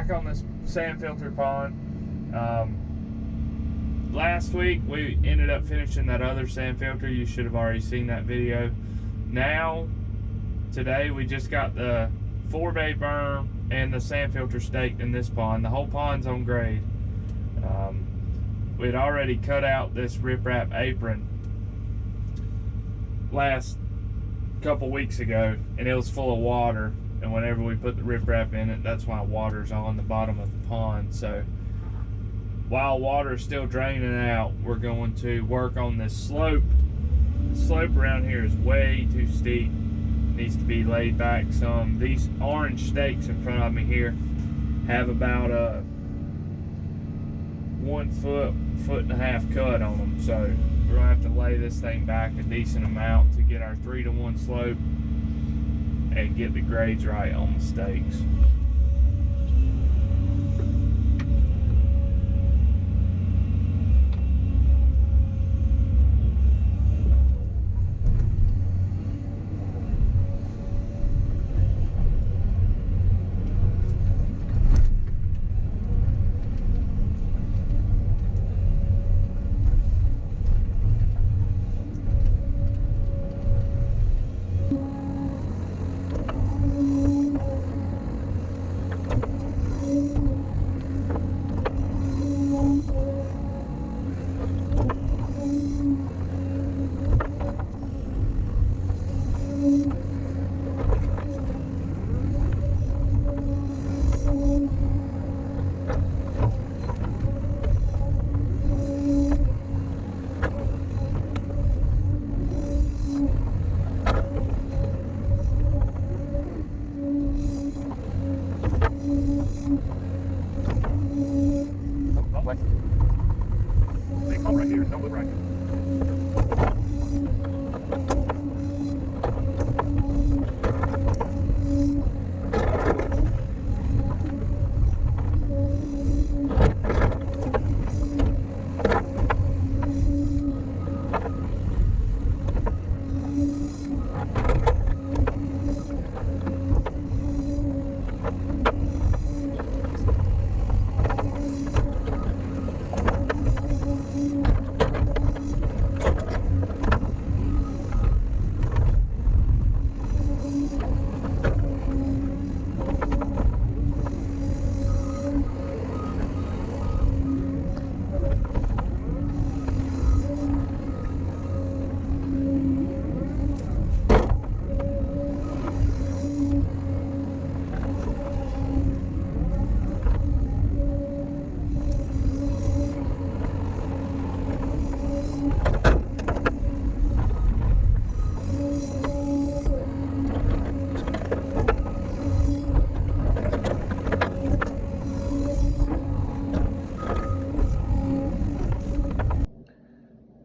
back on this sand filter pond. Last week we ended up finishing that other sand filter. You should have already seen that video. Now, today we just got the 4-bay berm and the sand filter staked in this pond. The whole pond's on grade. We had already cut out this riprap apron last couple weeks ago, and it was full of water, and whenever we put the riprap in it, that's why water's on the bottom of the pond. So while water is still draining out, we're going to work on this slope. The slope around here is way too steep. Needs to be laid back some. These orange stakes in front of me here have about a 1 foot, 1.5 foot cut on them. So we're gonna have to lay this thing back a decent amount to get our 3-to-1 slope and get the grades right on the stakes.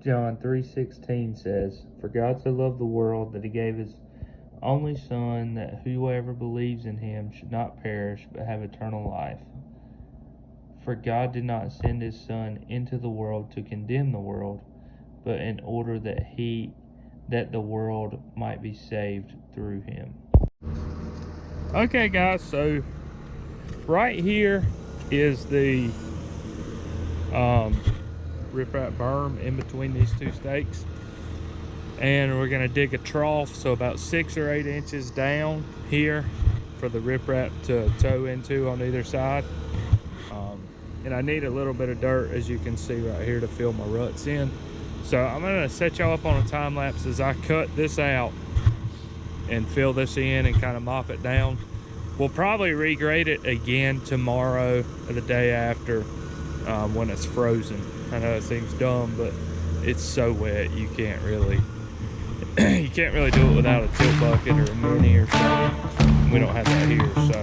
John 3:16 says, "For God so loved the world that he gave his only Son, that whoever believes in him should not perish but have eternal life. For God did not send his Son into the world to condemn the world, but in order that the world might be saved through him." Okay guys, so right here is the riprap berm in between these two stakes, and we're going to dig a trough, so about 6 or 8 inches down here for the riprap to tow into on either side. And I need a little bit of dirt, as you can see right here, to fill my ruts in. So I'm going to set y'all up on a time lapse as I cut this out and fill this in and kind of mop it down. We'll probably regrade it again tomorrow or the day after, when it's frozen. I know it seems dumb, but it's so wet you can't really do it without a tilt bucket or a mini or something. We don't have that here, so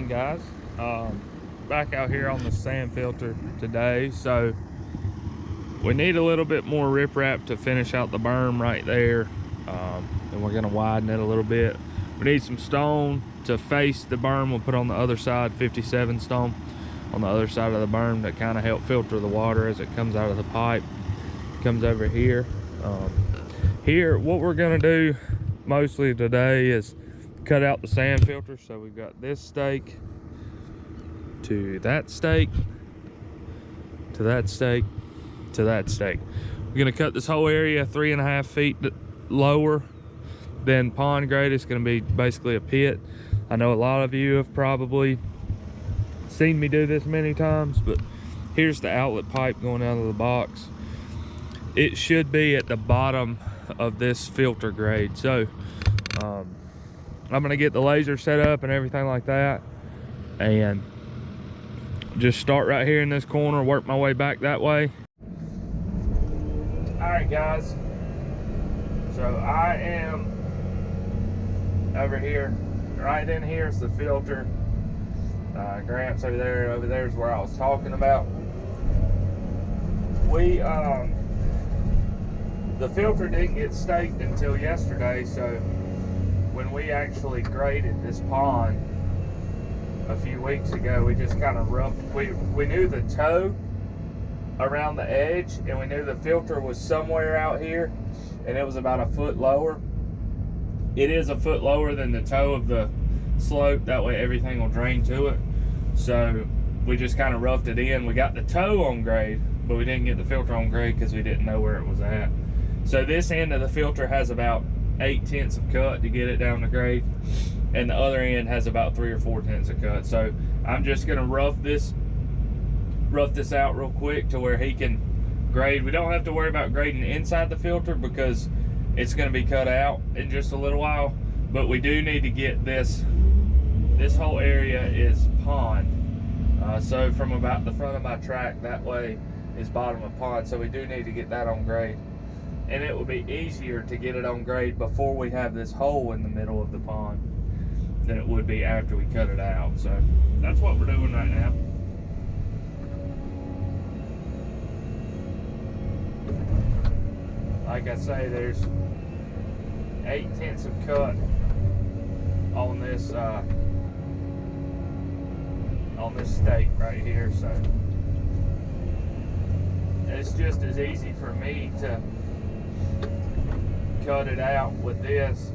morning, guys. Back out here on the sand filter today. So we need a little bit more riprap to finish out the berm right there, and we're gonna widen it a little bit. We need some stone to face the berm. We'll put on the other side 57 stone on the other side of the berm to kind of help filter the water as it comes out of the pipe. Comes over here. Here, what we're gonna do mostly today is cut out the sand filter. So we've got this stake to that stake, to that stake, to that stake. We're gonna cut this whole area 3.5 feet lower than pond grade. It's gonna be basically a pit. I know a lot of you have probably seen me do this many times, but here's the outlet pipe going out of the box. It should be at the bottom of this filter grade. So I'm gonna get the laser set up and everything like that, and just start right here in this corner, work my way back that way. All right, guys, so I am over here. Right in here is the filter. Grant's over there. Over there is where I was talking about. The filter didn't get staked until yesterday, so when we actually graded this pond a few weeks ago, we just kind of roughed. We knew the toe around the edge, and we knew the filter was somewhere out here, and it was about a foot lower. It is a foot lower than the toe of the slope. That way everything will drain to it. So we just kind of roughed it in. We got the toe on grade, but we didn't get the filter on grade because we didn't know where it was at. So this end of the filter has about 8/10 of cut to get it down to grade, and the other end has about 3 or 4/10 of cut. So I'm just gonna rough this out real quick to where he can grade. We don't have to worry about grading inside the filter because it's gonna be cut out in just a little while, but we do need to get this whole area is pond. So from about the front of my track, that way is bottom of pond. So we do need to get that on grade. And it will be easier to get it on grade before we have this hole in the middle of the pond than it would be after we cut it out. So that's what we're doing right now. Like I say, there's 8/10 of cut on this stake right here. So it's just as easy for me to cut it out with this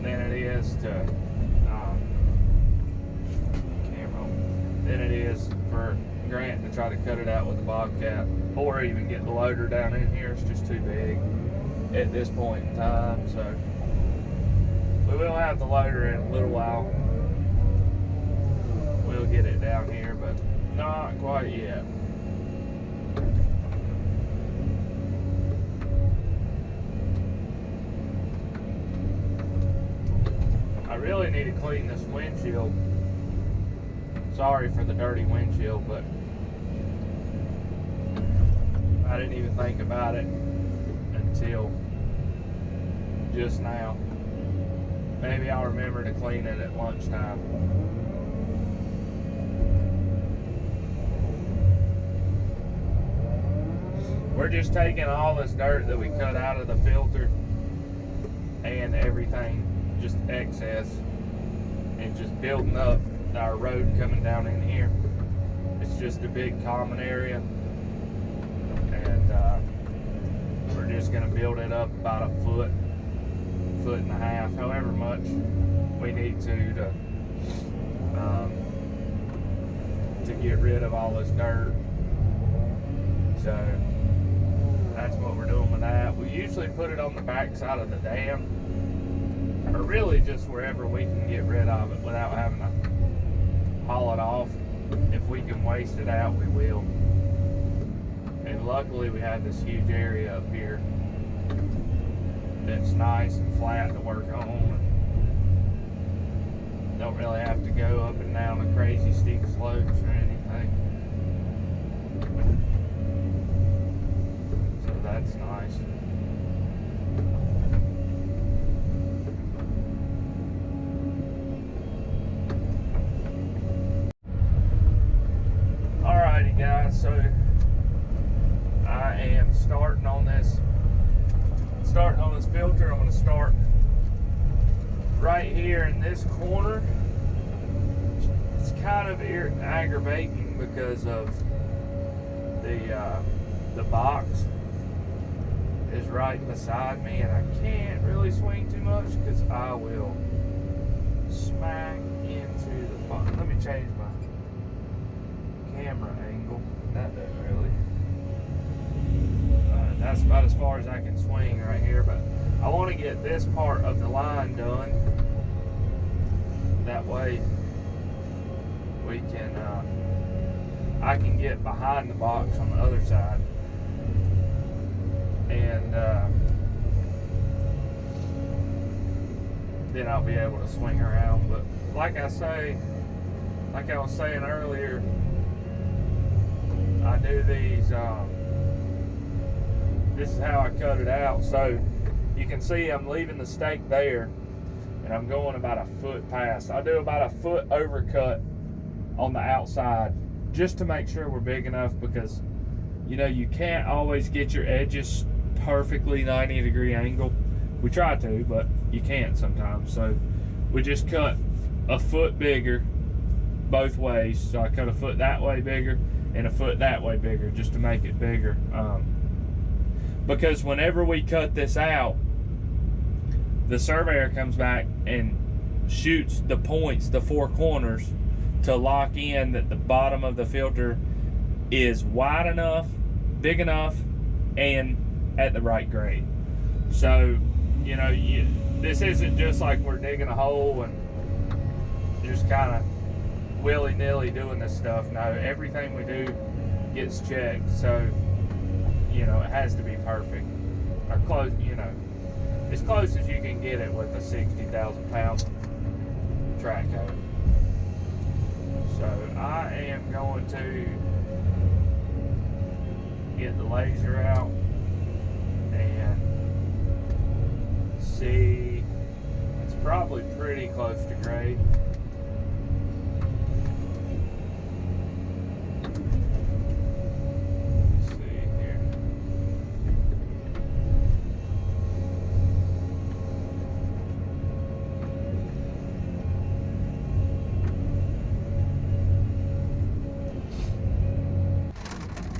than it is to than it is for Grant to try to cut it out with the Bobcat, or even get the loader down in here. It's just too big at this point in time. So we will have the loader in a little while. We'll get it down here, but not quite yet. I really need to clean this windshield. Sorry for the dirty windshield, but I didn't even think about it until just now. Maybe I'll remember to clean it at lunchtime. We're just taking all this dirt that we cut out of the filter and everything, just excess, and just building up our road coming down in here. It's just a big common area, and we're just going to build it up about a foot and a half, however much we need to get rid of all this dirt. So that's what we're doing with that. We usually put it on the back side of the dam, or really just wherever we can get rid of it without having to haul it off. If we can waste it out, we will. And luckily we have this huge area up here that's nice and flat to work on. Don't really have to go up and down the crazy steep slopes or anything. So that's nice. starting on this filter. I'm gonna start right here in this corner. It's kind of aggravating because of the box is right beside me, and I can't really swing too much because I will smack into the box. Let me change my camera angle. That doesn't really. That's about as far as I can swing right here, but I want to get this part of the line done. That way we can, I can get behind the box on the other side, and then I'll be able to swing around. But like I was saying earlier, I do these, this is how I cut it out. So you can see I'm leaving the stake there, and I'm going about a foot past. I'll do about a foot overcut on the outside just to make sure we're big enough, because you know you can't always get your edges perfectly 90-degree angle. We try to, but you can't sometimes. So we just cut a foot bigger both ways. So I cut a foot that way bigger and a foot that way bigger just to make it bigger. Because whenever we cut this out, the surveyor comes back and shoots the points, the four corners, to lock in that the bottom of the filter is wide enough, big enough, and at the right grade. So, you know, this isn't just like we're digging a hole and just kind of willy-nilly doing this stuff. No, everything we do gets checked. So, you know, it has to be perfect, or close, you know, as close as you can get it with a 60,000 pound track hoe. So I am going to get the laser out and see. It's probably pretty close to grade.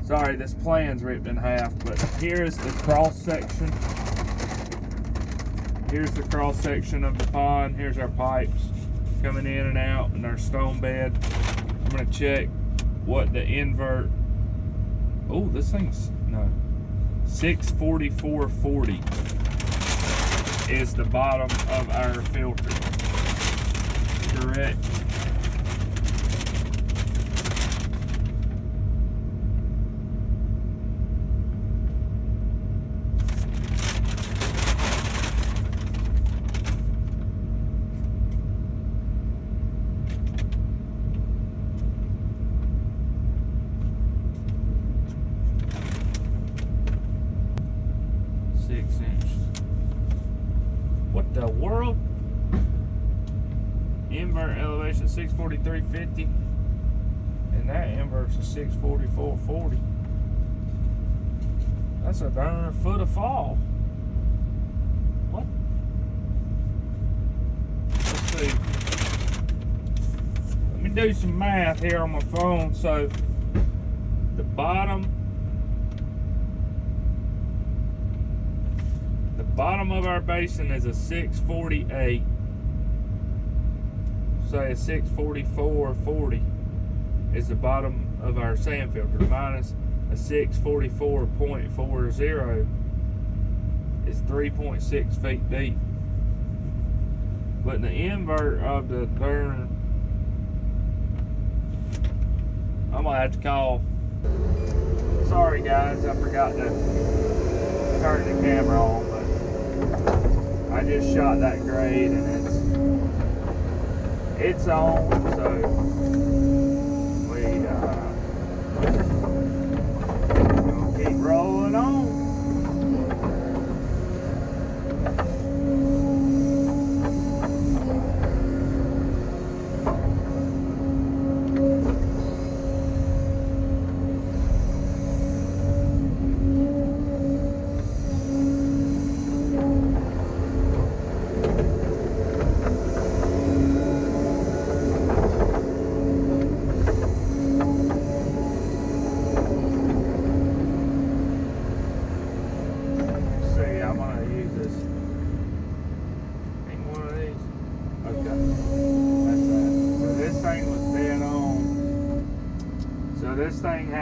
Sorry, this plan's ripped in half, but here's the cross section. Here's the cross section of the pond. Here's our pipes coming in and out, and our stone bed. I'm gonna check what the invert. Oh, this thing's, no, 644.40 is the bottom of our filter. Correct. What the world? Invert elevation 643.50, and that invert's a 644.40. That's a darn foot of fall. What? Let's see. Let me do some math here on my phone. So the bottom of our basin is a 648. Say a 644.40 is the bottom of our sand filter, minus a 644.40 is 3.6 feet deep. But the invert of the darn, I'm gonna have to call. Sorry guys, I forgot to turn the camera on, but I just shot that grade and it's on, so we gonna keep rolling on.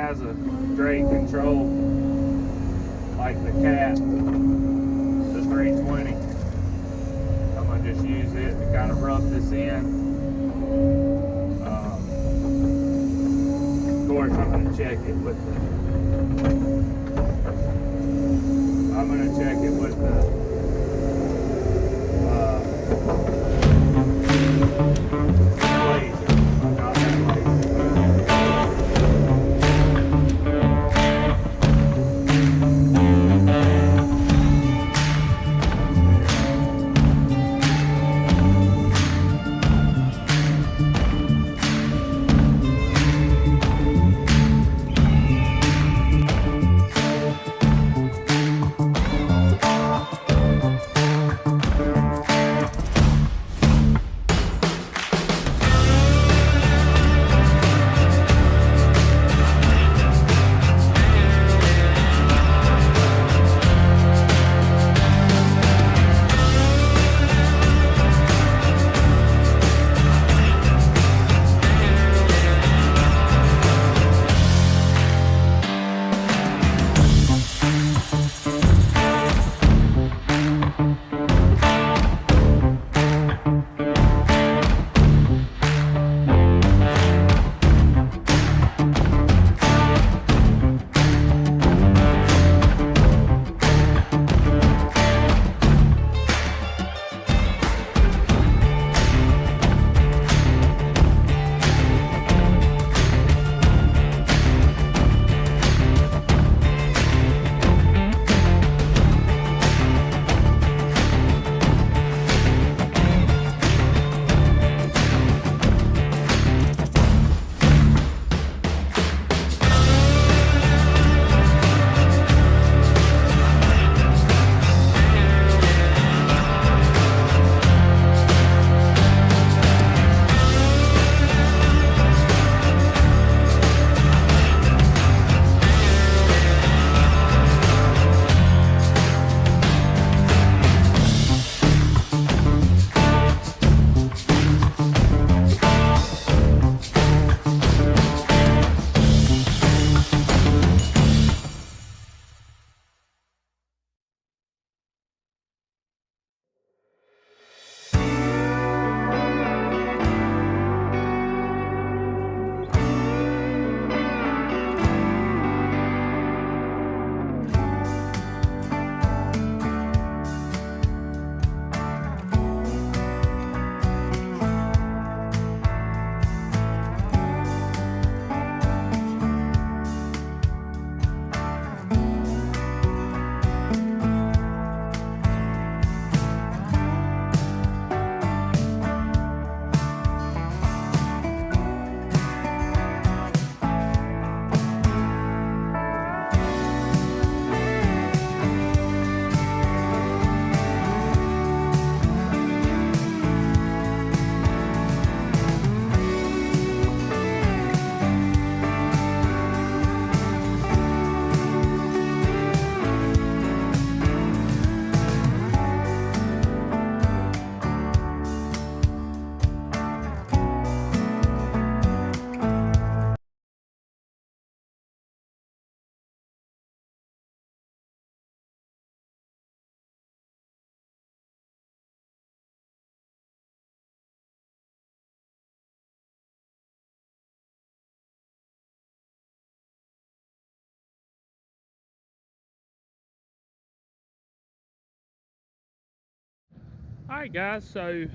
has a great control like the Cat, the 320. I'm gonna just use it to kind of rub this in. Of course, I'm gonna check it with the Alright guys, so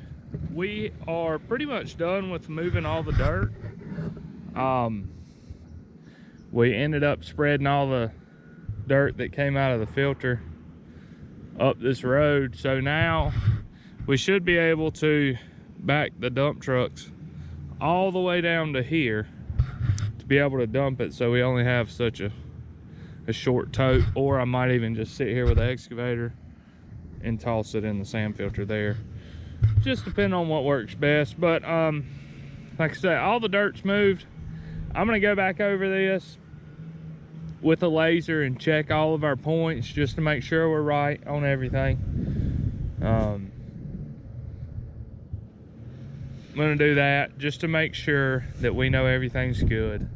we are pretty much done with moving all the dirt. We ended up spreading all the dirt that came out of the filter up this road, so now we should be able to back the dump trucks all the way down to here to be able to dump it, so we only have such a short tote. Or I might even just sit here with the excavator and toss it in the sand filter there, just depending on what works best. But like I said, all the dirt's moved. I'm gonna go back over this with a laser and check all of our points just to make sure we're right on everything. I'm gonna do that just to make sure that we know everything's good.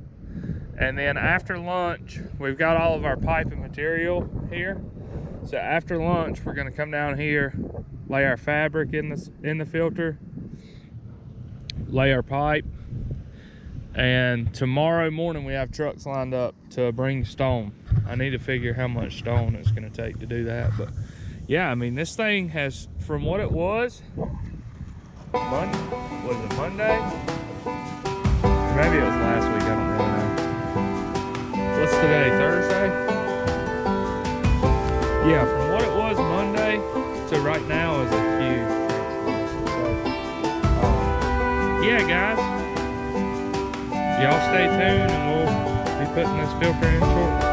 And then after lunch, we've got all of our pipe and material here. So after lunch, we're gonna come down here, lay our fabric in the filter, lay our pipe, and tomorrow morning we have trucks lined up to bring stone. I need to figure how much stone it's gonna take to do that, but yeah, I mean, this thing has, from what it was Monday? Maybe it was last week, I don't really know. What's today, Thursday? Yeah, from what it was Monday to right now is a huge transformation. So, yeah, guys, y'all stay tuned and we'll be putting this filter in shortly.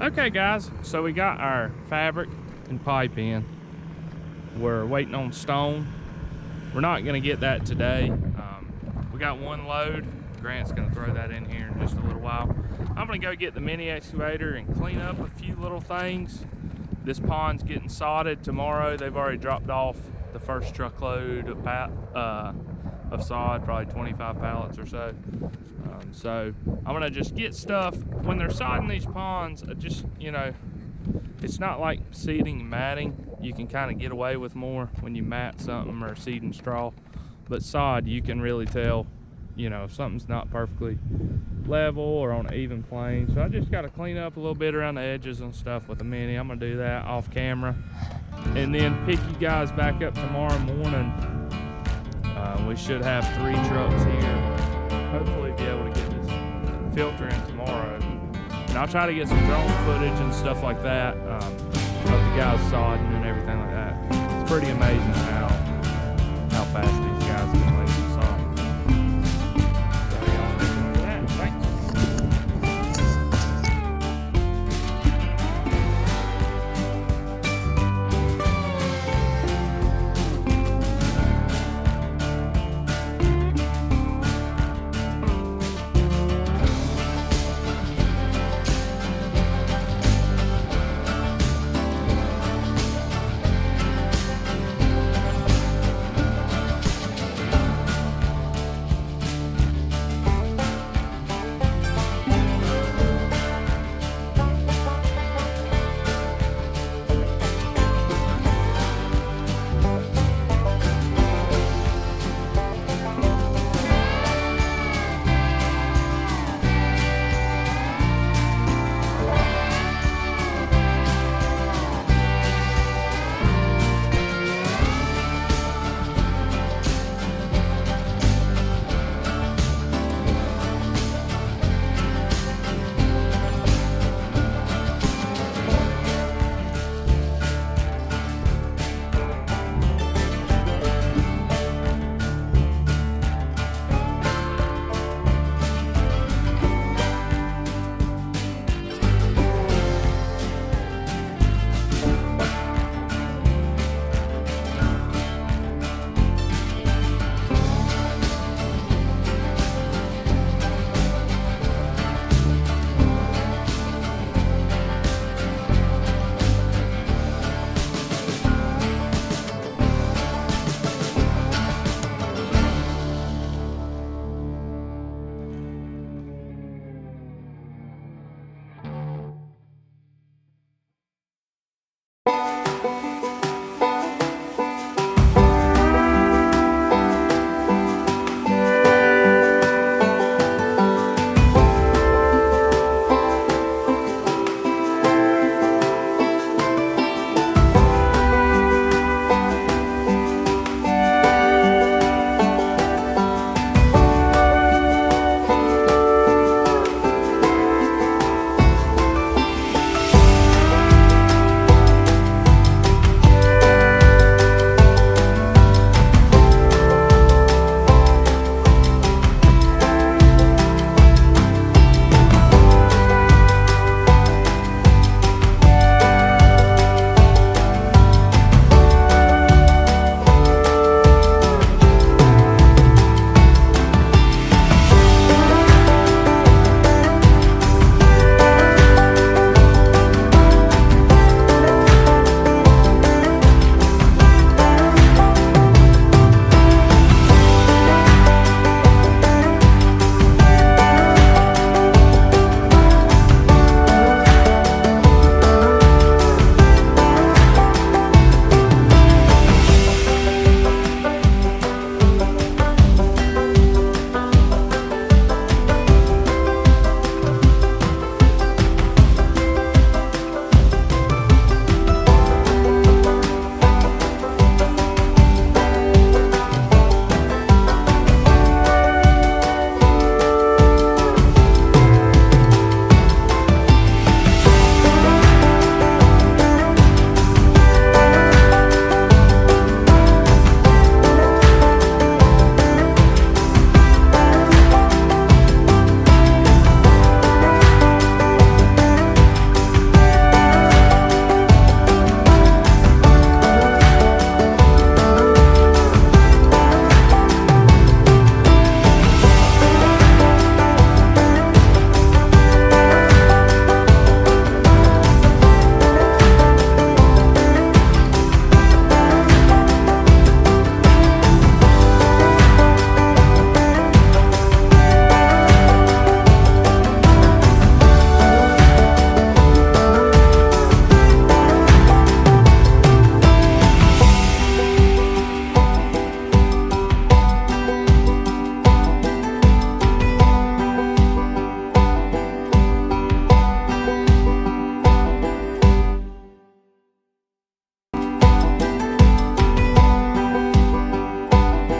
Okay guys, so we got our fabric and pipe in. We're waiting on stone. We're not gonna get that today. We got one load. Grant's gonna throw that in here in just a little while. I'm gonna go get the mini excavator and clean up a few little things. This pond's getting sodded tomorrow. They've already dropped off the first truckload of sod, probably 25 pallets or so. So I'm gonna just get stuff. When they're sodding these ponds, just, you know, it's not like seeding and matting. You can kind of get away with more when you mat something or seed and straw. But sod, you can really tell, you know, if something's not perfectly level or on an even plane. So I just got to clean up a little bit around the edges and stuff with the mini. I'm gonna do that off camera and then pick you guys back up tomorrow morning. We should have 3 trucks here. Hopefully be able to get this filter in tomorrow. And I'll try to get some drone footage and stuff like that of the guys sodding and everything like that. It's pretty amazing how fast these